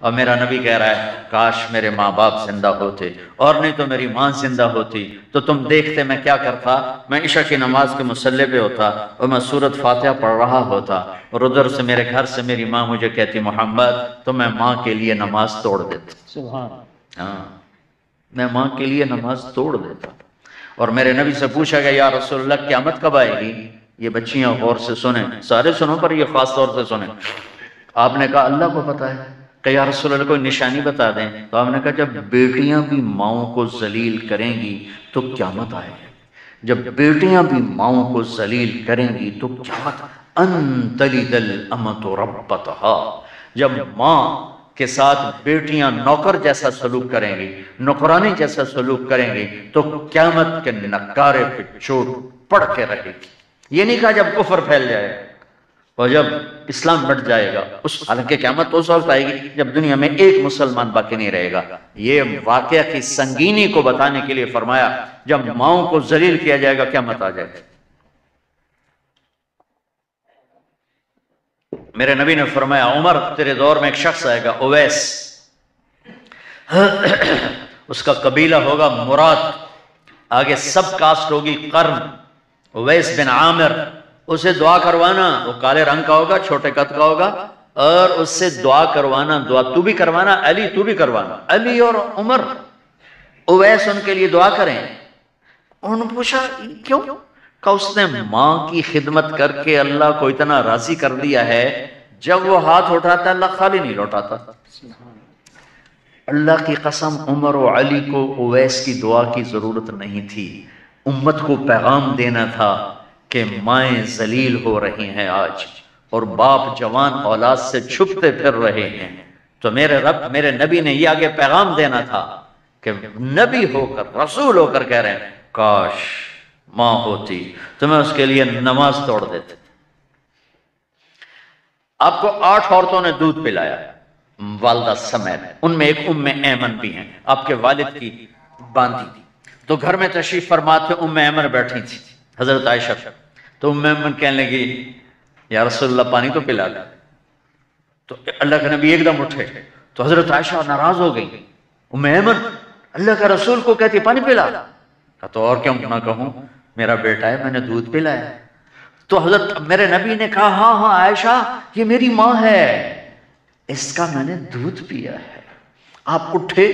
اور میرا نبی کہہ رہا ہے کاش میرے ماں باپ زندہ ہوتے، اور نہیں تو میری ماں زندہ ہوتی تو تم دیکھتے میں کیا کرتا، میں عشاء کی نماز کے مصلی پہ ہوتا اور میں سورۃ فاتحہ پڑھ رہا ہوتا، اور ادھر سے میرے گھر سے میری ماں مجھے کہتی محمد، تو میں ماں کے لیے نماز توڑ دیتا۔ سبحان ہاں، میں ماں کے لیے نماز توڑ دیتا۔ اور میرے نبی سے پوچھا گیا یا رسول اللہ قیامت کب آئے گی؟ یہ بچیاں غور سے سنیں، سارے سنو پر یہ خاص طور سے سنیں۔ آپ نے کہا اللہ کو پتہ ہے، کہ یا رسول اللہ کوئی نشانی بتا دیں۔ تو آپ نے کہا جب بیٹیاں بھی ماؤں کو ذلیل کریں گی تو قیامت آئے گی، جب بیٹیاں بھی ماؤں کو ذلیل کریں گی تو قیامت، ان تلد الامۃ ربتہا، جب ماں کے ساتھ بیٹیاں نوکر جیسا سلوک کریں گی، نوکرانی جیسا سلوک کریں گی تو قیامت کے نکارے پہ چوٹ پڑ کے رہے گی۔ یہ نہیں کہا جب کفر پھیل جائے اور جب اسلام بڑھ جائے گا، حالانکہ قیامت تو اس وقت آئے گی جب دنیا میں ایک مسلمان باقی نہیں رہے گا۔ یہ واقعہ کی سنگینی کو بتانے کے لیے فرمایا جب ماؤں کو ذلیل کیا جائے گا قیامت آ جائے گا۔ میرے نبی نے فرمایا عمر تیرے دور میں ایک شخص آئے گا اویس، اس کا قبیلہ ہوگا مراد، آگے سب کاسٹ ہوگی قرن، اویس بن عامر، اسے دعا کروانا، وہ کالے رنگ کا ہوگا، چھوٹے قد کا ہوگا، اور اس سے دعا کروانا، دعا تو بھی کروانا، علی تو بھی کروانا، علی اور عمر، اویس ان کے لیے دعا کریں۔ انہوں نے پوچھا کیوں؟ کہ اس نے ماں کی خدمت کر کے اللہ کو اتنا راضی کر دیا ہے، جب وہ ہاتھ اٹھاتا اللہ خالی نہیں لوٹاتا۔ اللہ کی قسم عمر و علی کو اویس کی دعا کی ضرورت نہیں تھی، امت کو پیغام دینا تھا کہ مائیں ذلیل ہو رہی ہیں آج، اور باپ جوان اولاد سے چھپتے پھر رہے ہیں، تو میرے رب میرے نبی نے یہ آگے پیغام دینا تھا کہ نبی ہو کر رسول ہو کر کہہ رہے ہیں کاش ماں ہوتی تو میں اس کے لیے نماز توڑ دیتے۔ آپ کو 8 عورتوں نے دودھ پلایا والدہ سمیت، ان میں ایک ایمن بھی ہیں، آپ کے والد کی باندھی تھی، تو گھر میں تشریف فرما تھے، ایمن بیٹھی تھی حضرت عائشہ، تو ایمن کہنے لگی یا رسول اللہ پانی تو پلا دے، تو اللہ کے نبی ایک دم اٹھے، تو حضرت عائشہ ناراض ہو گئی، ایمن اللہ کا رسول کو کہتی پانی پلا، تو اور کیوں نہ کہوں میرا بیٹا ہے میں نے دودھ پلایا۔ تو حضرت میرے نبی نے کہا ہاں ہاں عائشہ یہ میری ماں ہے، اس کا میں نے دودھ پیا ہے۔ آپ اٹھے،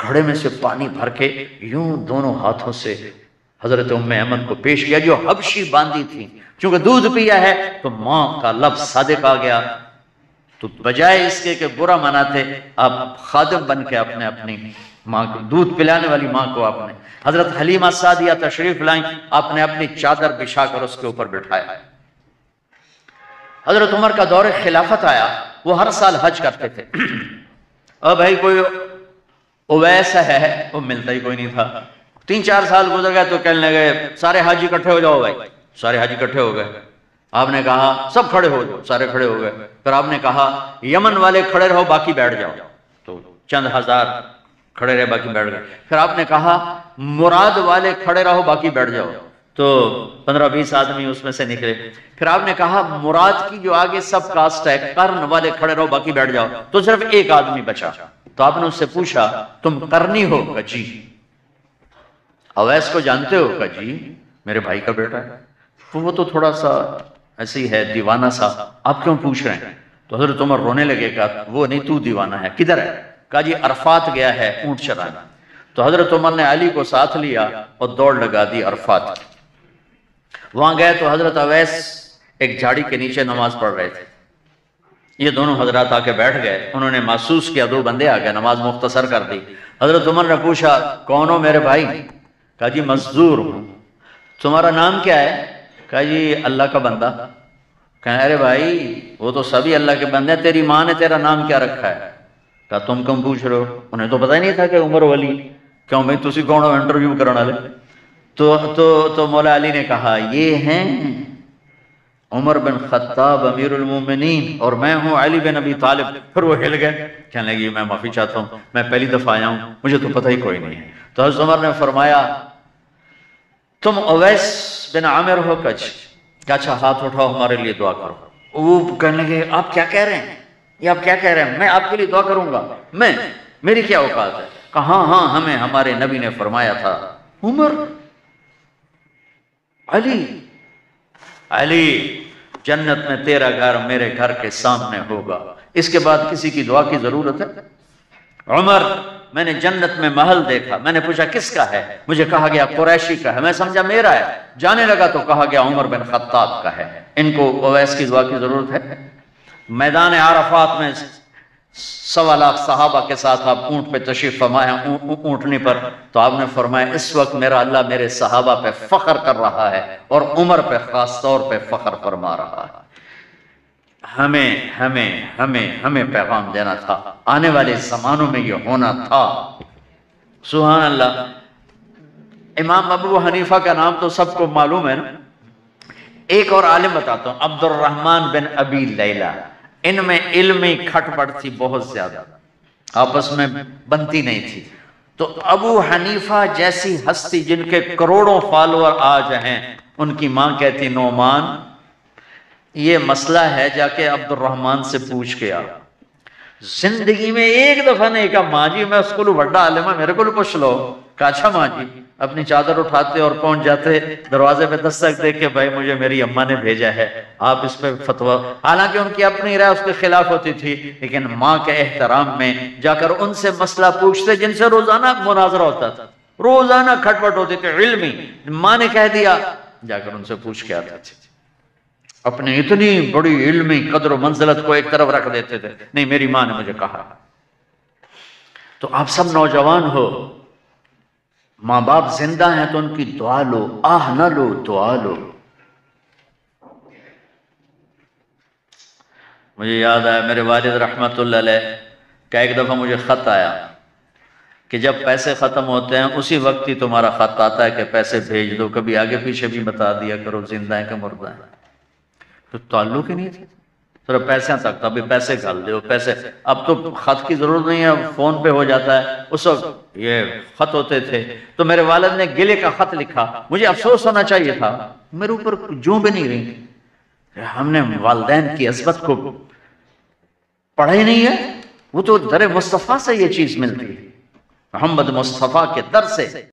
گھڑے میں سے پانی بھر کے یوں دونوں ہاتھوں سے حضرت ایمن کو پیش کیا جو حبشی باندھی تھی، چونکہ دودھ پیا ہے تو ماں کا لفظ صادق آ گیا، تو بجائے اس کے کہ برا مناتے آپ خادم بن کے اپنی ماں کو دودھ پلانے والی ماں کو آپ نے، حضرت حلیمہ سعدیہ تشریف لائیں، آپ نے اپنی چادر بچھا کر اس کے اوپر بٹھایا۔ حضرت عمر کا دور خلافت آیا، وہ ہر سال حج کرتے تھے، اور بھائی کوئی اویس ہے وہ ملتا ہی کوئی نہیں تھا، 3-4 سال گزر گئے تو کہنے لگے سارے حاجی اکٹھے ہو جاؤ بھائی، سارے حاجی اکٹھے ہو گئے، آپ نے کہا سب کھڑے ہو جاؤ، سارے کھڑے ہو گئے، پھر آپ نے کہا یمن والے کھڑے رہو باقی بیٹھ جاؤ، تو چند ہزار کھڑے رہے باقی بیٹھ گئے، پھر آپ نے کہا مراد والے کھڑے رہو باقی بیٹھ جاؤ، تو 15-20 آدمی اس میں سے نکلے، پھر آپ نے کہا مراد کی جو آگے سب کاسٹ ہے قرن والے کھڑے رہو باقی بیٹھ جاؤ، تو صرف ایک آدمی بچا، تو آپ نے اس سے پوچھا تم قرنی ہو؟ کہ جی۔ اویس کو جانتے ہو؟ کہ جی میرے بھائی کا بیٹا ہے، وہ تو تھوڑا سا ایسی ہے دیوانہ سا، آپ کیوں پوچھ رہے ہیں؟ تو حضرت عمر رونے لگے، کہا وہ نہیں تو دیوانہ ہے، کدھر ہے؟ کہا جی عرفات گیا ہے اونٹ چرانے، تو حضرت عمر نے علی کو ساتھ لیا اور دوڑ لگا دی عرفات کی، وہاں گئے تو حضرت اویس ایک جھاڑی کے نیچے نماز پڑھ رہے تھے، یہ دونوں حضرات آ کے بیٹھ گئے، انہوں نے محسوس کیا 2 بندے آ گئے، نماز مختصر کر دی، حضرت عمر نے پوچھا کون ہو میرے بھائی؟ کہا جی مزدور ہوں۔ تمہارا نام کیا ہے؟ کہا جی اللہ کا بندہ۔ کہا ارے بھائی وہ تو سبھی اللہ کے بندے ہیں، تیری ماں نے تیرا نام کیا رکھا ہے؟ کہا تم کم پوچھ رہے ہو؟ انہیں تو پتہ ہی نہیں تھا کہ عمر ولی، کیوں بھائی تسی کون ہو انٹرویو کرنا لے؟ تو مولا علی نے کہا یہ ہیں عمر بن خطاب امیر المومنین اور میں ہوں علی بن ابی طالب۔ پھر وہ ہل گئے، کہنے لگے میں معافی چاہتا ہوں، میں پہلی دفعہ آیا ہوں، مجھے تو پتہ ہی کوئی نہیں ہے۔ تو حضرت عمر نے فرمایا تم اویس بن عامر ہو؟ کہ اچھا ہاتھ اٹھاؤ ہمارے لیے دعا کرو۔ وہ کہنے لگے آپ کیا کہہ رہے ہیں؟ یہ آپ کیا کہہ رہے ہیں؟ میں آپ کے لیے دعا کروں گا؟ میری کیا اوقات ہے؟ کہا ہاں ہمیں ہمارے نبی نے فرمایا تھا عمر علی جنت میں تیرا گھر میرے گھر کے سامنے ہوگا، اس کے بعد کسی کی دعا کی ضرورت ہے؟ عمر میں نے جنت میں محل دیکھا، میں نے پوچھا کس کا ہے؟ مجھے کہا گیا قریشی کا ہے، میں سمجھا میرا ہے، جانے لگا تو کہا گیا عمر بن خطاب کا ہے، ان کو اویس کی دعا کی ضرورت ہے؟ میدان عرفات میں 1.25 لاکھ صحابہ کے ساتھ آپ اونٹ پہ تشریف فرمایا، اونٹنی پر، تو آپ نے فرمایا اس وقت میرا اللہ میرے صحابہ پہ فخر کر رہا ہے اور عمر پہ خاص طور پہ فخر فرما رہا ہے۔ ہمیں پیغام دینا تھا، آنے والے زمانوں میں یہ ہونا تھا۔ سبحان اللہ۔ امام ابو حنیفہ کا نام تو سب کو معلوم ہے نا۔ ایک اور عالم بتاتا ہوں، عبد الرحمن بن ابی لیلہ، ان میں علمی کھٹ پٹ تھی بہت زیادہ، آپس میں بنتی نہیں تھی۔ تو ابو حنیفہ جیسی ہستی جن کے کروڑوں فالوور آج ہیں، ان کی ماں کہتی نعمان یہ مسئلہ ہے جا کے عبد الرحمن سے پوچھ کے آ۔ زندگی میں ایک دفعہ نہیں کہا ماں جی میں اس کو بڑا عالم ہے میرے کو پوچھ لو، کہا اچھا ماں جی، اپنی چادر اٹھاتے اور پہنچ جاتے، دروازے پہ دستک دے کے بھائی مجھے میری اماں نے بھیجا ہے، آپ اس پہ فتویٰ، حالانکہ ان کی اپنی رائے اس کے خلاف ہوتی تھی، لیکن ماں کے احترام میں جا کر ان سے مسئلہ پوچھتے جن سے روزانہ مناظرہ ہوتا تھا، روزانہ کھٹ پٹ ہوتی تھی علمی، ماں نے کہہ دیا جا کر ان سے پوچھ کے آتے تھے، اپنی اتنی بڑی علمی قدر و منزلت کو ایک طرف رکھ دیتے تھے، نہیں میری ماں نے مجھے کہا۔ تو آپ سب نوجوان ہو، ماں باپ زندہ ہیں تو ان کی دعا لو، آہ نہ لو، دعا لو۔ مجھے یاد آیا میرے والد رحمت اللہ علیہ کا ایک دفعہ مجھے خط آیا کہ جب پیسے ختم ہوتے ہیں اسی وقت ہی تمہارا خط آتا ہے کہ پیسے بھیج دو، کبھی آگے پیچھے بھی بتا دیا کرو زندہ ہیں کہ مردہ ہیں۔ تو تعلق ہی نہیں تھا، صرف پیسے تک تھا، ابھی پیسے گھال دو پیسے، اب تو خط کی ضرورت نہیں ہے، فون پہ ہو جاتا ہے، اس وقت یہ خط ہوتے تھے۔ تو میرے والد نے گلے کا خط لکھا، مجھے افسوس ہونا چاہیے تھا، میرے اوپر جوں بھی نہیں رہی، ہم نے والدین کی عظمت کو پڑھا ہی نہیں ہے، وہ تو در مصطفیٰ سے یہ چیز ملتی ہے، محمد مصطفیٰ کے در سے